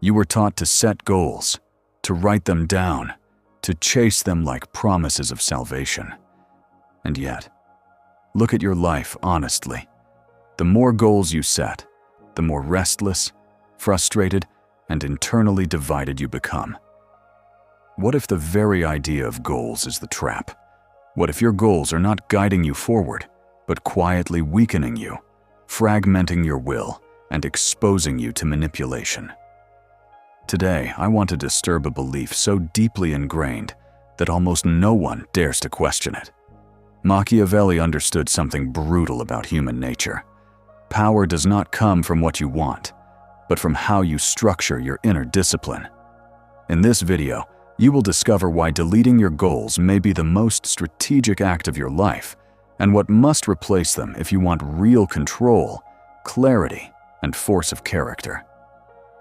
You were taught to set goals, to write them down, to chase them like promises of salvation. And yet, look at your life honestly. The more goals you set, the more restless, frustrated, and internally divided you become. What if the very idea of goals is the trap? What if your goals are not guiding you forward, but quietly weakening you, fragmenting your will, and exposing you to manipulation? Today, I want to disturb a belief so deeply ingrained that almost no one dares to question it. Machiavelli understood something brutal about human nature. Power does not come from what you want, but from how you structure your inner discipline. In this video, you will discover why deleting your goals may be the most strategic act of your life, and what must replace them if you want real control, clarity, and force of character.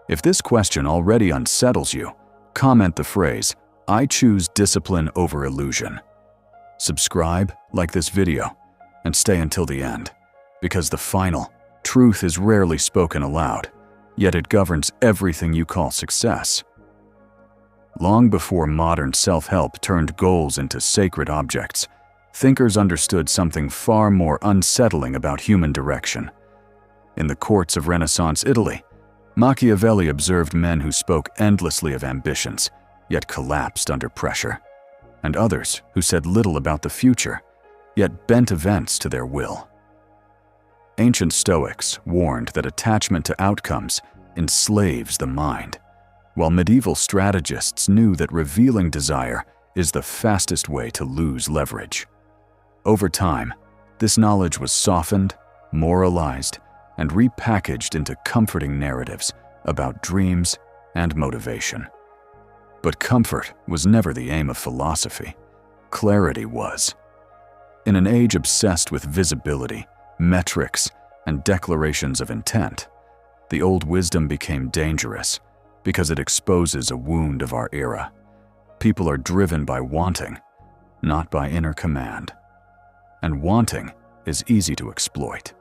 If this question already unsettles you, comment the phrase, "I choose discipline over illusion." Subscribe, like this video, and stay until the end, because the final truth is rarely spoken aloud, yet it governs everything you call success. Long before modern self-help turned goals into sacred objects, thinkers understood something far more unsettling about human direction. In the courts of Renaissance Italy, Machiavelli observed men who spoke endlessly of ambitions, yet collapsed under pressure, and others who said little about the future, yet bent events to their will. Ancient Stoics warned that attachment to outcomes enslaves the mind, while medieval strategists knew that revealing desire is the fastest way to lose leverage. Over time, this knowledge was softened, moralized, and repackaged into comforting narratives about dreams and motivation. But comfort was never the aim of philosophy. Clarity was. In an age obsessed with visibility, metrics, and declarations of intent, the old wisdom became dangerous because it exposes a wound of our era. People are driven by wanting, not by inner command. And wanting is easy to exploit.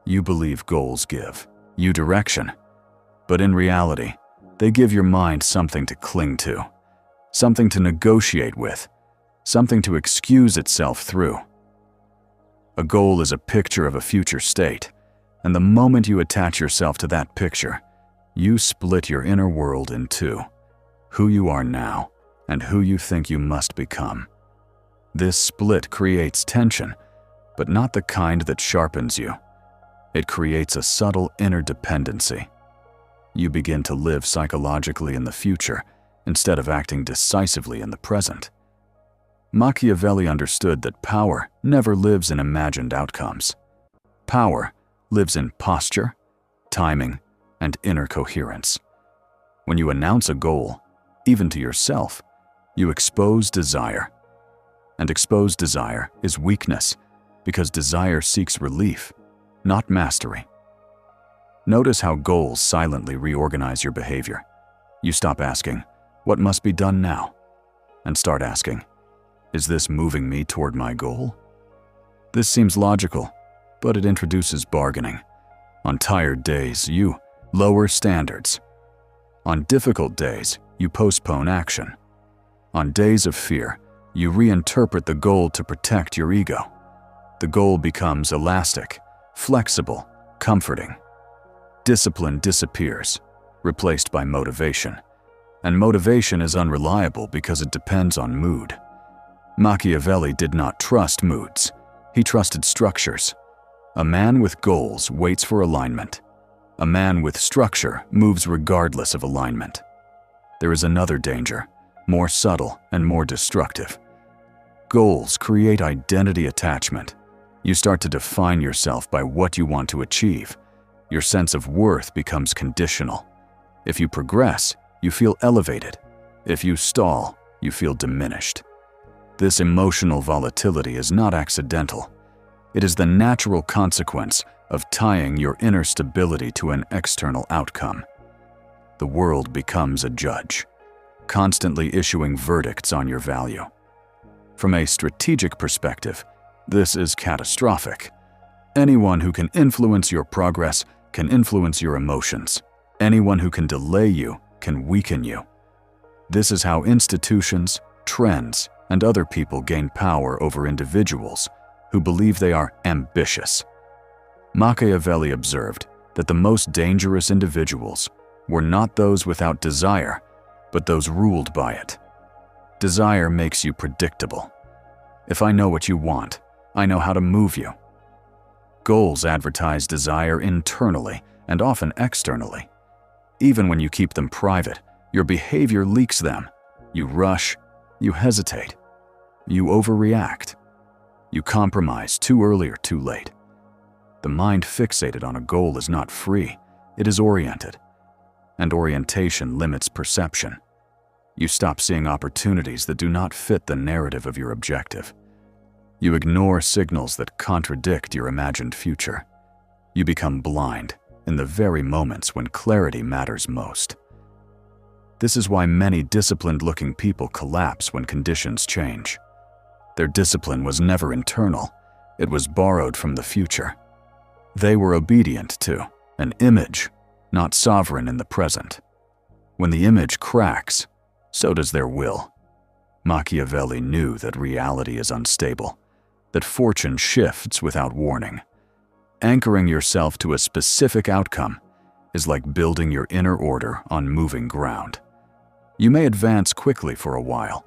You believe goals give you direction, but in reality, they give your mind something to cling to, something to negotiate with, something to excuse itself through. A goal is a picture of a future state, and the moment you attach yourself to that picture, you split your inner world in two, who you are now and who you think you must become. This split creates tension, but not the kind that sharpens you. It creates a subtle inner dependency. You begin to live psychologically in the future instead of acting decisively in the present. Machiavelli understood that power never lives in imagined outcomes. Power lives in posture, timing, and inner coherence. When you announce a goal, even to yourself, you expose desire. And exposed desire is weakness, because desire seeks relief, not mastery. Notice how goals silently reorganize your behavior. You stop asking, "What must be done now?" and start asking, "Is this moving me toward my goal?" This seems logical, but it introduces bargaining. On tired days, you lower standards. On difficult days, you postpone action. On days of fear, you reinterpret the goal to protect your ego. The goal becomes elastic, flexible, comforting. Discipline disappears, replaced by motivation. And motivation is unreliable because it depends on mood. Machiavelli did not trust moods. He trusted structures. A man with goals waits for alignment. A man with structure moves regardless of alignment. There is another danger, more subtle and more destructive. Goals create identity attachment. You start to define yourself by what you want to achieve. Your sense of worth becomes conditional. If you progress, you feel elevated. If you stall, you feel diminished. This emotional volatility is not accidental. It is the natural consequence of tying your inner stability to an external outcome. The world becomes a judge, constantly issuing verdicts on your value. From a strategic perspective, this is catastrophic. Anyone who can influence your progress can influence your emotions. Anyone who can delay you can weaken you. This is how institutions, trends, and other people gain power over individuals who believe they are ambitious. Machiavelli observed that the most dangerous individuals were not those without desire, but those ruled by it. Desire makes you predictable. If I know what you want, I know how to move you. Goals advertise desire internally and often externally. Even when you keep them private, your behavior leaks them. You rush, you hesitate, you overreact. You compromise too early or too late. The mind fixated on a goal is not free, it is oriented. And orientation limits perception. You stop seeing opportunities that do not fit the narrative of your objective. You ignore signals that contradict your imagined future. You become blind in the very moments when clarity matters most. This is why many disciplined-looking people collapse when conditions change. Their discipline was never internal, it was borrowed from the future. They were obedient to an image, not sovereign in the present. When the image cracks, so does their will. Machiavelli knew that reality is unstable, that fortune shifts without warning. Anchoring yourself to a specific outcome is like building your inner order on moving ground. You may advance quickly for a while,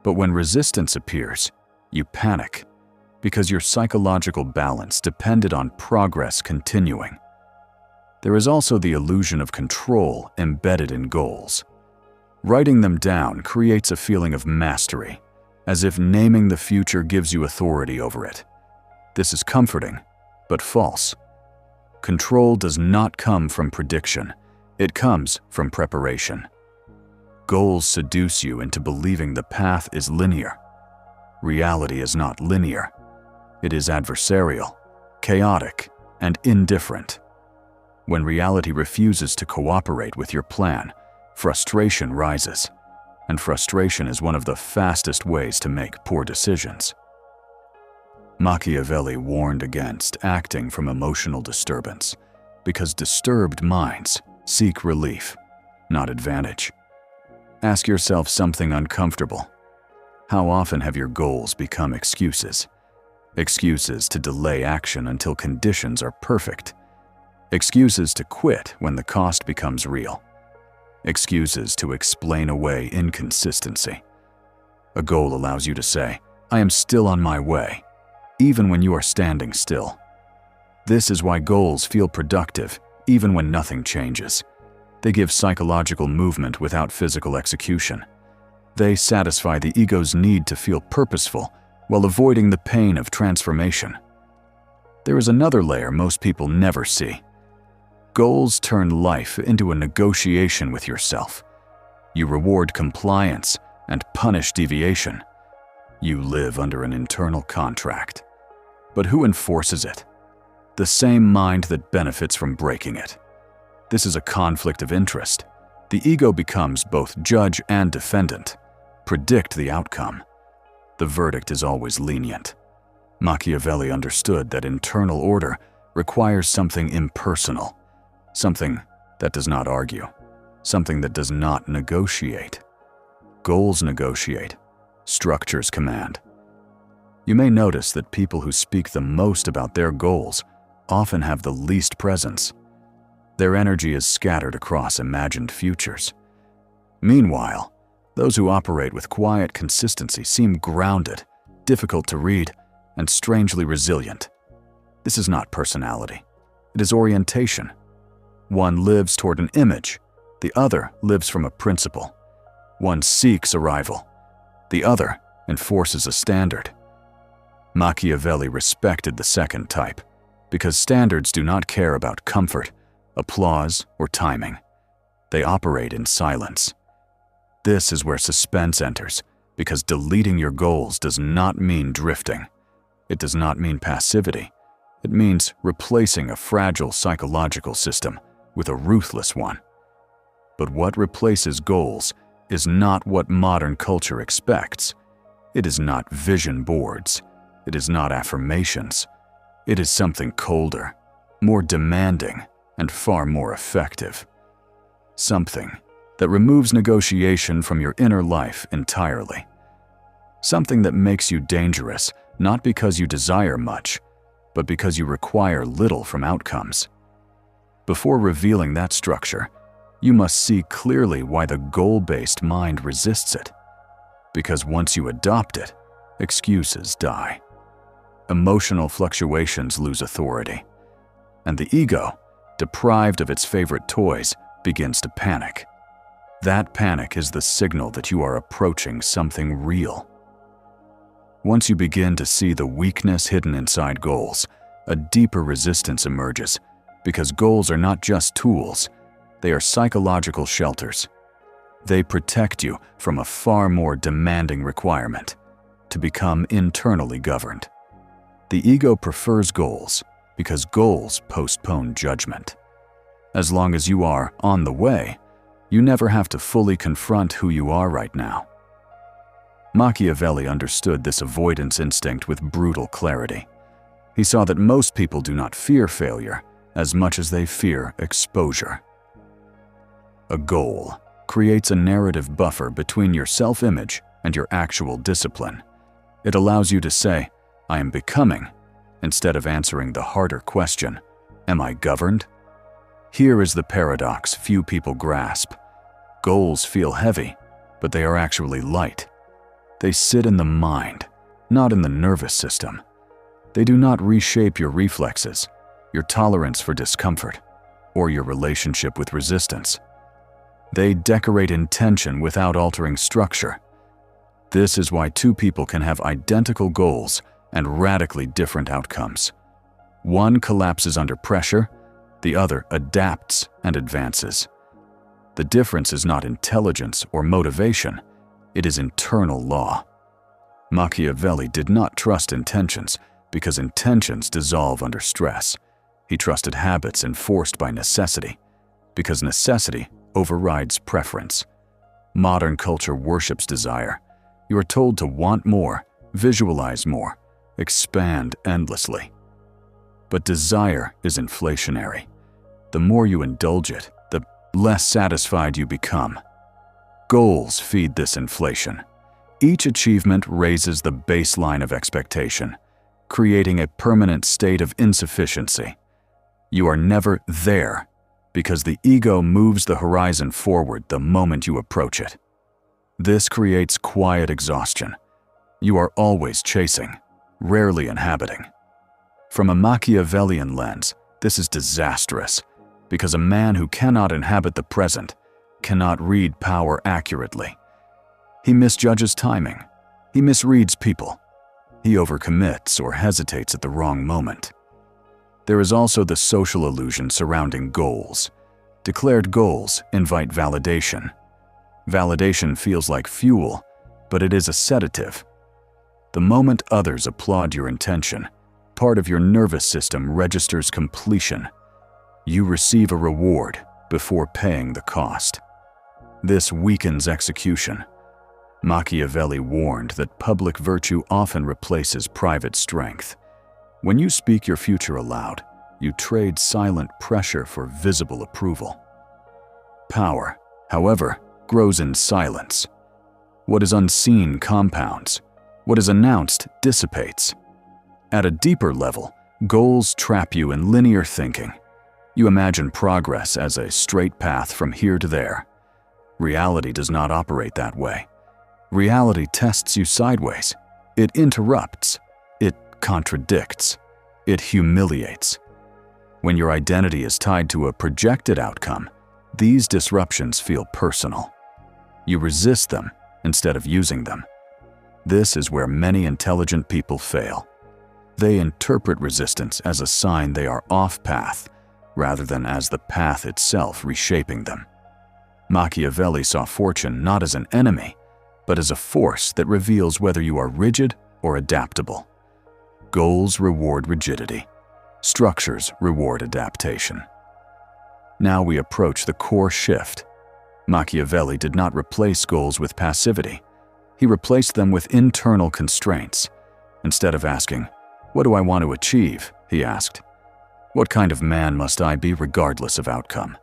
but when resistance appears, you panic because your psychological balance depended on progress continuing. There is also the illusion of control embedded in goals. Writing them down creates a feeling of mastery, as if naming the future gives you authority over it. This is comforting, but false. Control does not come from prediction, it comes from preparation. Goals seduce you into believing the path is linear. Reality is not linear. It is adversarial, chaotic, and indifferent. When reality refuses to cooperate with your plan, frustration rises, and frustration is one of the fastest ways to make poor decisions. Machiavelli warned against acting from emotional disturbance because disturbed minds seek relief, not advantage. Ask yourself something uncomfortable. How often have your goals become excuses? Excuses to delay action until conditions are perfect. Excuses to quit when the cost becomes real. Excuses to explain away inconsistency. A goal allows you to say, I am still on my way, even when you are standing still. This is why goals feel productive, even when nothing changes. They give psychological movement without physical execution. They satisfy the ego's need to feel purposeful while avoiding the pain of transformation. There is another layer most people never see. Goals turn life into a negotiation with yourself. You reward compliance and punish deviation. You live under an internal contract. But who enforces it? The same mind that benefits from breaking it. This is a conflict of interest. The ego becomes both judge and defendant. Predict the outcome. The verdict is always lenient. Machiavelli understood that internal order requires something impersonal, something that does not argue, something that does not negotiate. Goals negotiate, structures command. You may notice that people who speak the most about their goals often have the least presence. Their energy is scattered across imagined futures. Meanwhile, those who operate with quiet consistency seem grounded, difficult to read, and strangely resilient. This is not personality. It is orientation. One lives toward an image. The other lives from a principle. One seeks arrival. The other enforces a standard. Machiavelli respected the second type because standards do not care about comfort, applause, or timing. They operate in silence. This is where suspense enters, because deleting your goals does not mean drifting. It does not mean passivity. It means replacing a fragile psychological system with a ruthless one. But what replaces goals is not what modern culture expects. It is not vision boards. It is not affirmations. It is something colder, more demanding, and far more effective. Something that removes negotiation from your inner life entirely. Something that makes you dangerous, not because you desire much, but because you require little from outcomes. Before revealing that structure, you must see clearly why the goal-based mind resists it. Because once you adopt it, excuses die. Emotional fluctuations lose authority, and the ego, deprived of its favorite toys, begins to panic. That panic is the signal that you are approaching something real. Once you begin to see the weakness hidden inside goals, a deeper resistance emerges, because goals are not just tools, they are psychological shelters. They protect you from a far more demanding requirement: to become internally governed. The ego prefers goals because goals postpone judgment. As long as you are on the way, you never have to fully confront who you are right now. Machiavelli understood this avoidance instinct with brutal clarity. He saw that most people do not fear failure as much as they fear exposure. A goal creates a narrative buffer between your self-image and your actual discipline. It allows you to say, "I am becoming," instead of answering the harder question, "Am I governed?" Here is the paradox few people grasp. Goals feel heavy, but they are actually light. They sit in the mind, not in the nervous system. They do not reshape your reflexes, your tolerance for discomfort, or your relationship with resistance. They decorate intention without altering structure. This is why two people can have identical goals and radically different outcomes. One collapses under pressure, the other adapts and advances. The difference is not intelligence or motivation, it is internal law. Machiavelli did not trust intentions because intentions dissolve under stress. He trusted habits enforced by necessity, because necessity overrides preference. Modern culture worships desire. You are told to want more, visualize more, expand endlessly. But desire is inflationary. The more you indulge it, the less satisfied you become. Goals feed this inflation. Each achievement raises the baseline of expectation, creating a permanent state of insufficiency. You are never there because the ego moves the horizon forward the moment you approach it. This creates quiet exhaustion. You are always chasing, rarely inhabiting. From a Machiavellian lens, this is disastrous, because a man who cannot inhabit the present cannot read power accurately. He misjudges timing. He misreads people. He overcommits or hesitates at the wrong moment. There is also the social illusion surrounding goals. Declared goals invite validation. Validation feels like fuel, but it is a sedative. The moment others applaud your intention, part of your nervous system registers completion. You receive a reward before paying the cost. This weakens execution. Machiavelli warned that public virtue often replaces private strength. When you speak your future aloud, you trade silent pressure for visible approval. Power, however, grows in silence. What is unseen compounds. What is announced dissipates. At a deeper level, goals trap you in linear thinking. You imagine progress as a straight path from here to there. Reality does not operate that way. Reality tests you sideways. It interrupts. It contradicts. It humiliates. When your identity is tied to a projected outcome, these disruptions feel personal. You resist them instead of using them. This is where many intelligent people fail. They interpret resistance as a sign they are off path, rather than as the path itself reshaping them. Machiavelli saw fortune not as an enemy, but as a force that reveals whether you are rigid or adaptable. Goals reward rigidity. Structures reward adaptation. Now we approach the core shift. Machiavelli did not replace goals with passivity. He replaced them with internal constraints. Instead of asking, "What do I want to achieve?" he asked, What kind of man must I be regardless of outcome?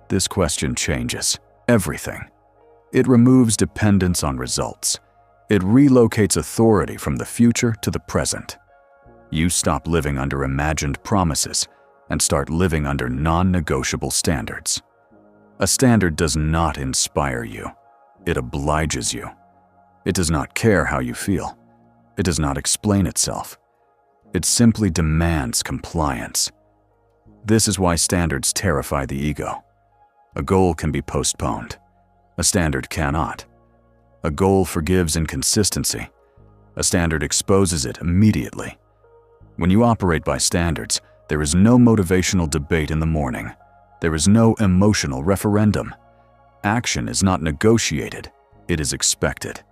This question changes everything. It removes dependence on results. It relocates authority from the future to the present. You stop living under imagined promises and start living under non-negotiable standards. A standard does not inspire you. It obliges you. It does not care how you feel. It does not explain itself. It simply demands compliance. This is why standards terrify the ego. A goal can be postponed. A standard cannot. A goal forgives inconsistency. A standard exposes it immediately. When you operate by standards, there is no motivational debate in the morning. There is no emotional referendum. Action is not negotiated, it is expected.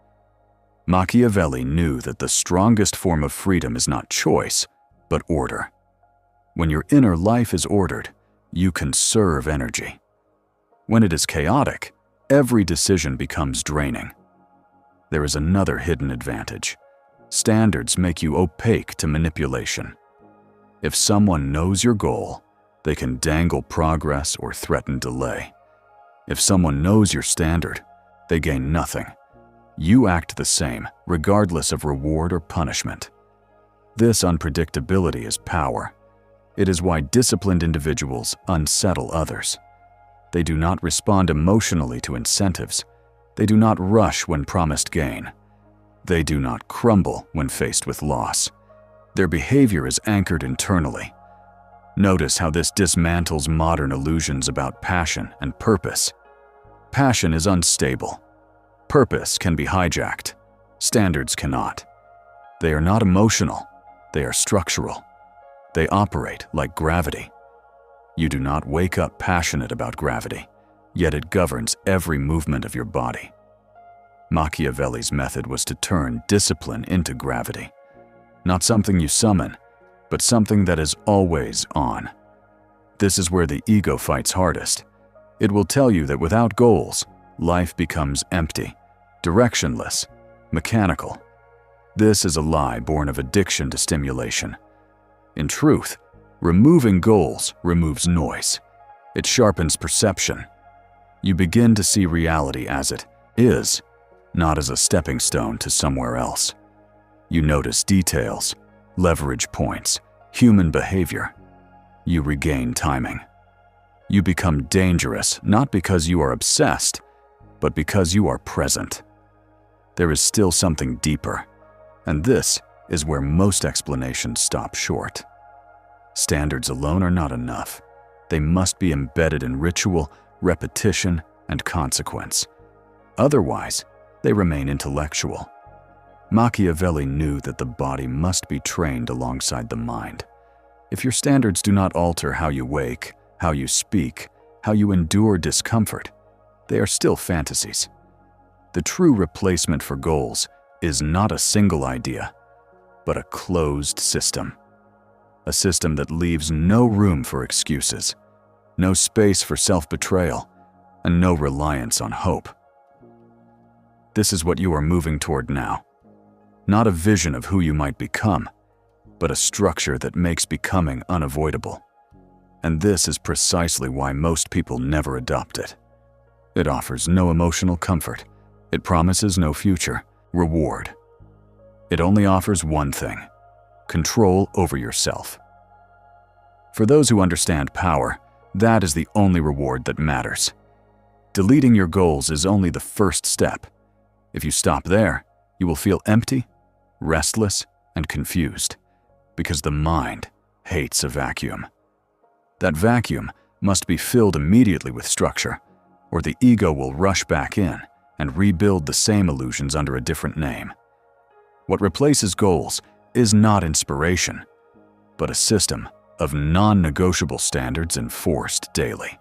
Machiavelli knew that the strongest form of freedom is not choice, but order. When your inner life is ordered, you conserve energy. When it is chaotic, every decision becomes draining. There is another hidden advantage. Standards make you opaque to manipulation. If someone knows your goal, they can dangle progress or threaten delay. If someone knows your standard, they gain nothing. You act the same, regardless of reward or punishment. This unpredictability is power. It is why disciplined individuals unsettle others. They do not respond emotionally to incentives. They do not rush when promised gain. They do not crumble when faced with loss. Their behavior is anchored internally. Notice how this dismantles modern illusions about passion and purpose. Passion is unstable. Purpose can be hijacked. Standards cannot. They are not emotional. They are structural. They operate like gravity. You do not wake up passionate about gravity, yet it governs every movement of your body. Machiavelli's method was to turn discipline into gravity. Not something you summon, but something that is always on. This is where the ego fights hardest. It will tell you that without goals, life becomes empty, directionless, mechanical. This is a lie born of addiction to stimulation. In truth, removing goals removes noise. It sharpens perception. You begin to see reality as it is, not as a stepping stone to somewhere else. You notice details, leverage points, human behavior. You regain timing. You become dangerous not because you are obsessed, but because you are present. There is still something deeper, and this is where most explanations stop short. Standards alone are not enough. They must be embedded in ritual, repetition, and consequence. Otherwise, they remain intellectual. Machiavelli knew that the body must be trained alongside the mind. If your standards do not alter how you wake, how you speak, how you endure discomfort, they are still fantasies. The true replacement for goals is not a single idea, but a closed system. A system that leaves no room for excuses, no space for self-betrayal, and no reliance on hope. This is what you are moving toward now. Not a vision of who you might become, but a structure that makes becoming unavoidable. And this is precisely why most people never adopt it. It offers no emotional comfort. It promises no future reward. It only offers one thing: control over yourself. For those who understand power, that is the only reward that matters. Deleting your goals is only the first step. If you stop there, you will feel empty, restless, and confused, because the mind hates a vacuum. That vacuum must be filled immediately with structure, or the ego will rush back in and rebuild the same illusions under a different name. What replaces goals is not inspiration, but a system of non-negotiable standards enforced daily.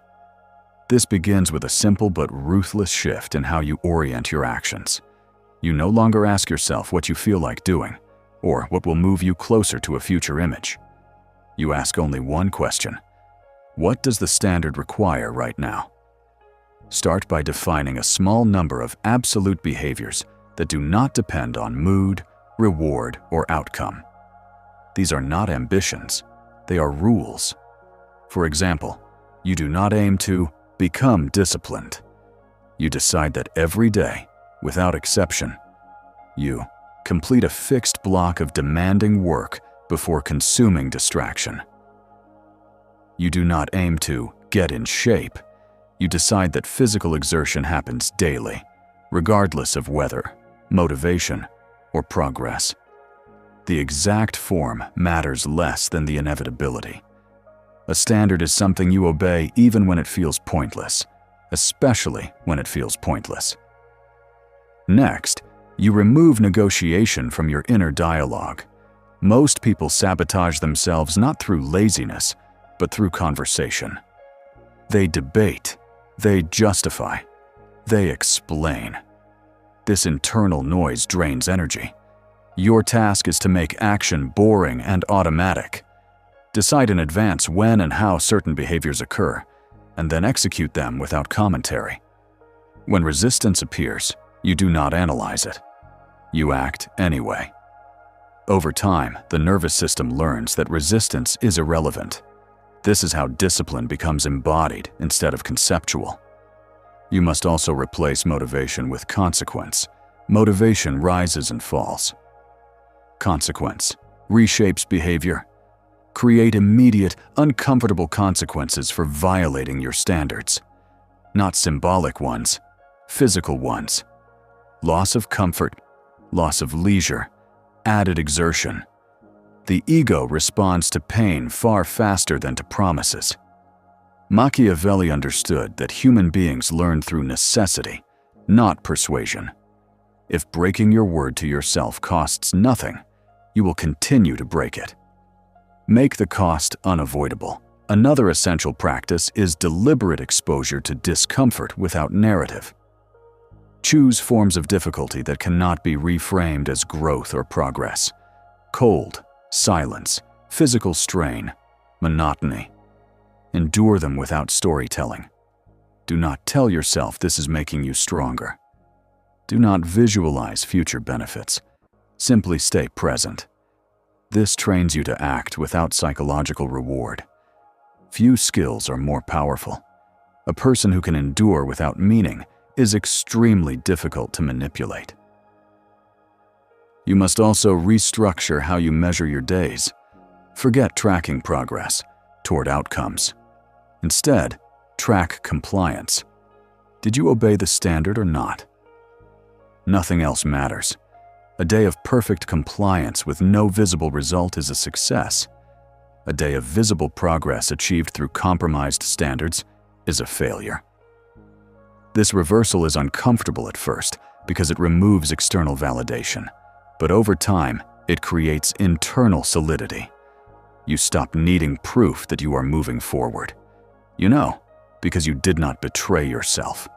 This begins with a simple but ruthless shift in how you orient your actions. You no longer ask yourself what you feel like doing, or what will move you closer to a future image. You ask only one question: what does the standard require right now? Start by defining a small number of absolute behaviors that do not depend on mood, reward, or outcome. These are not ambitions. They are rules. For example, you do not aim to become disciplined. You decide that every day, without exception, you complete a fixed block of demanding work before consuming distraction. You do not aim to get in shape. You decide that physical exertion happens daily, regardless of weather, motivation, or progress. The exact form matters less than the inevitability. A standard is something you obey even when it feels pointless, especially when it feels pointless. Next, you remove negotiation from your inner dialogue. Most people sabotage themselves not through laziness, but through conversation. They debate, they justify, they explain. This internal noise drains energy. Your task is to make action boring and automatic. Decide in advance when and how certain behaviors occur, and then execute them without commentary. When resistance appears, you do not analyze it. You act anyway. Over time, the nervous system learns that resistance is irrelevant. This is how discipline becomes embodied instead of conceptual. You must also replace motivation with consequence. Motivation rises and falls. Consequence reshapes behavior. Create immediate, uncomfortable consequences for violating your standards. Not symbolic ones, physical ones. Loss of comfort, loss of leisure, added exertion. The ego responds to pain far faster than to promises. Machiavelli understood that human beings learn through necessity, not persuasion. If breaking your word to yourself costs nothing, you will continue to break it. Make the cost unavoidable. Another essential practice is deliberate exposure to discomfort without narrative. Choose forms of difficulty that cannot be reframed as growth or progress. Cold, silence, physical strain, monotony. Endure them without storytelling. Do not tell yourself this is making you stronger. Do not visualize future benefits. Simply stay present. This trains you to act without psychological reward. Few skills are more powerful. A person who can endure without meaning is extremely difficult to manipulate. You must also restructure how you measure your days. Forget tracking progress toward outcomes. Instead, track compliance. Did you obey the standard or not? Nothing else matters. A day of perfect compliance with no visible result is a success. A day of visible progress achieved through compromised standards is a failure. This reversal is uncomfortable at first because it removes external validation, but over time, it creates internal solidity. You stop needing proof that you are moving forward. You know, because you did not betray yourself.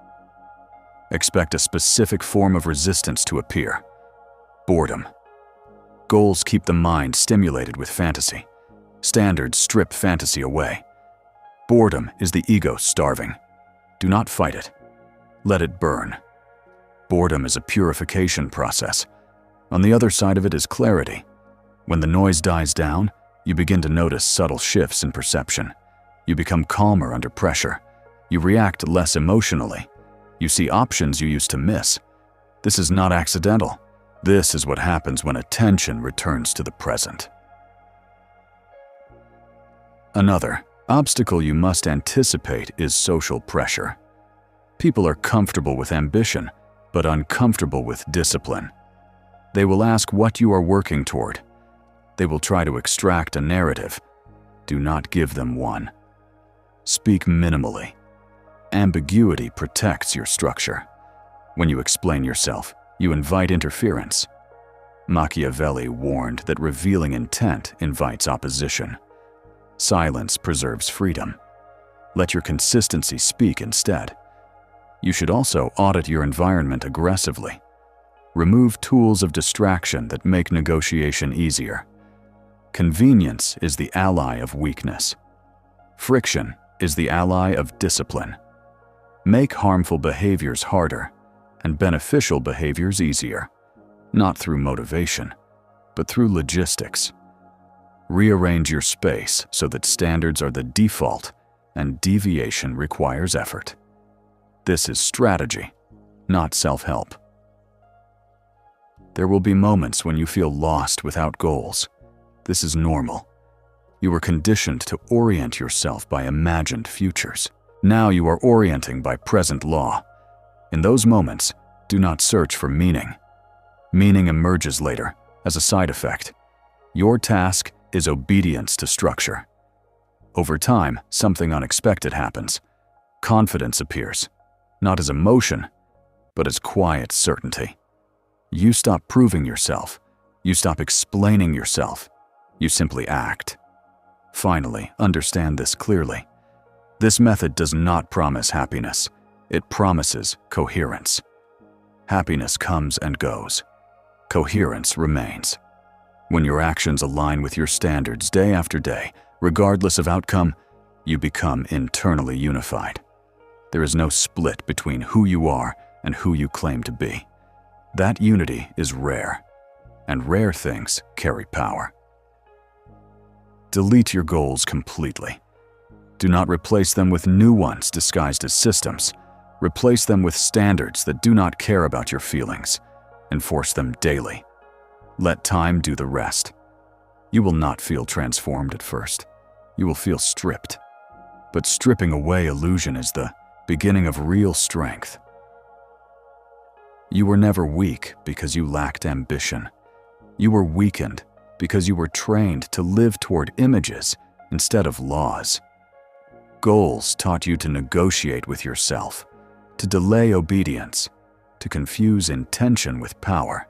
Expect a specific form of resistance to appear. Boredom. Goals keep the mind stimulated with fantasy. Standards strip fantasy away. Boredom is the ego starving. Do not fight it. Let it burn. Boredom is a purification process. On the other side of it is clarity. When the noise dies down, you begin to notice subtle shifts in perception. You become calmer under pressure. You react less emotionally. You see options you used to miss. This is not accidental. This is what happens when attention returns to the present. Another obstacle you must anticipate is social pressure. People are comfortable with ambition, but uncomfortable with discipline. They will ask what you are working toward. They will try to extract a narrative. Do not give them one. Speak minimally. Ambiguity protects your structure. When you explain yourself, you invite interference. Machiavelli warned that revealing intent invites opposition. Silence preserves freedom. Let your consistency speak instead. You should also audit your environment aggressively. Remove tools of distraction that make negotiation easier. Convenience is the ally of weakness. Friction is the ally of discipline. Make harmful behaviors harder and beneficial behaviors easier, not through motivation, but through logistics. Rearrange your space so that standards are the default and deviation requires effort. This is strategy, not self-help. There will be moments when you feel lost without goals. This is normal. You were conditioned to orient yourself by imagined futures. Now you are orienting by present law. In those moments, do not search for meaning. Meaning emerges later, as a side effect. Your task is obedience to structure. Over time, something unexpected happens. Confidence appears, not as emotion, but as quiet certainty. You stop proving yourself. You stop explaining yourself. You simply act. Finally, understand this clearly. This method does not promise happiness. It promises coherence. Happiness comes and goes. Coherence remains. When your actions align with your standards day after day, regardless of outcome, you become internally unified. There is no split between who you are and who you claim to be. That unity is rare, and rare things carry power. Delete your goals completely. Do not replace them with new ones disguised as systems. Replace them with standards that do not care about your feelings. Enforce them daily. Let time do the rest. You will not feel transformed at first. You will feel stripped. But stripping away illusion is the beginning of real strength. You were never weak because you lacked ambition. You were weakened because you were trained to live toward images instead of laws. Goals taught you to negotiate with yourself, to delay obedience, to confuse intention with power.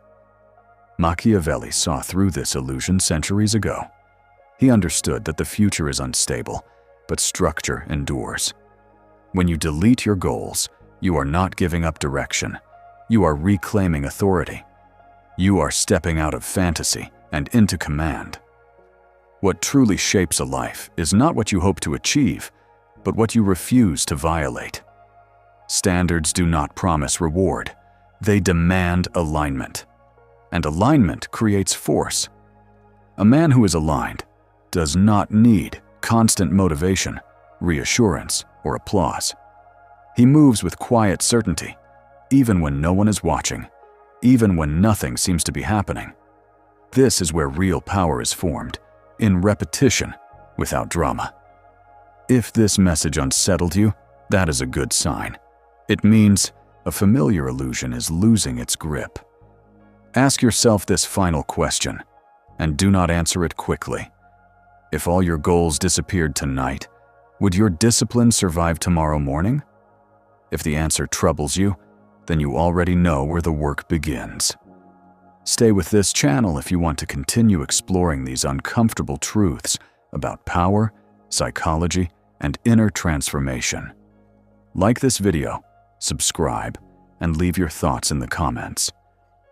Machiavelli saw through this illusion centuries ago. He understood that the future is unstable, but structure endures. When you delete your goals, you are not giving up direction. You are reclaiming authority. You are stepping out of fantasy and into command. What truly shapes a life is not what you hope to achieve, but what you refuse to violate. Standards do not promise reward. They demand alignment. And alignment creates force. A man who is aligned does not need constant motivation, reassurance, or applause. He moves with quiet certainty, even when no one is watching, even when nothing seems to be happening. This is where real power is formed, in repetition, without drama. If this message unsettled you, that is a good sign. It means a familiar illusion is losing its grip. Ask yourself this final question, and do not answer it quickly. If all your goals disappeared tonight, would your discipline survive tomorrow morning? If the answer troubles you, then you already know where the work begins. Stay with this channel if you want to continue exploring these uncomfortable truths about power, psychology, and inner transformation. Like this video, subscribe, and leave your thoughts in the comments.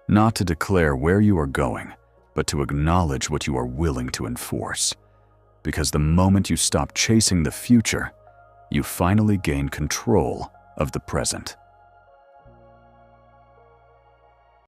Not to declare where you are going, but to acknowledge what you are willing to enforce. Because the moment you stop chasing the future, you finally gain control of the present.